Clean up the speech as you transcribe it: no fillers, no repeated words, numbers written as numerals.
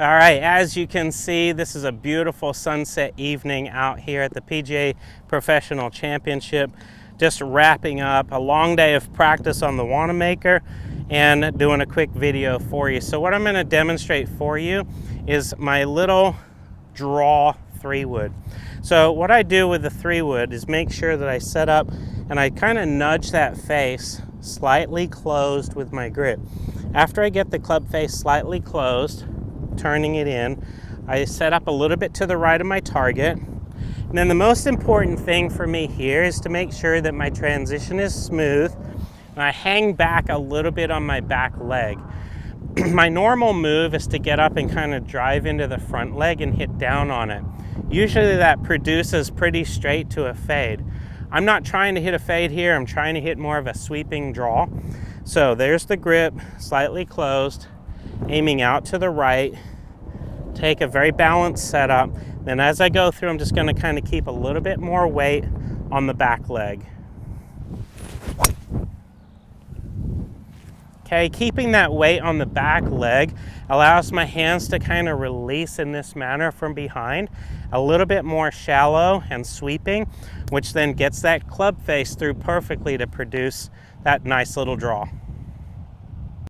All right, as you can see, this is a beautiful sunset evening out here at the PGA Professional Championship. Just wrapping up a long day of practice on the Wannamaker and doing a quick video for you. So what I'm going to demonstrate for you is my little draw 3-wood. So what I do with the 3-wood is make sure that I set up and I kind of nudge that face slightly closed with my grip. After I get the club face slightly closed, turning it in, I set up a little bit to the right of my target. And then the most important thing for me here is to make sure that my transition is smooth and I hang back a little bit on my back leg. My normal move is to get up and kind of drive into the front leg and hit down on it. Usually that produces pretty straight to a fade. I'm not trying to hit a fade here, I'm trying to hit more of a sweeping draw. So there's the grip, slightly closed, aiming out to the right, take a very balanced setup. Then as I go through, I'm just going to kind of keep a little bit more weight on the back leg. Okay, keeping that weight on the back leg allows my hands to kind of release in this manner from behind, a little bit more shallow and sweeping, which then gets that club face through perfectly to produce that nice little draw.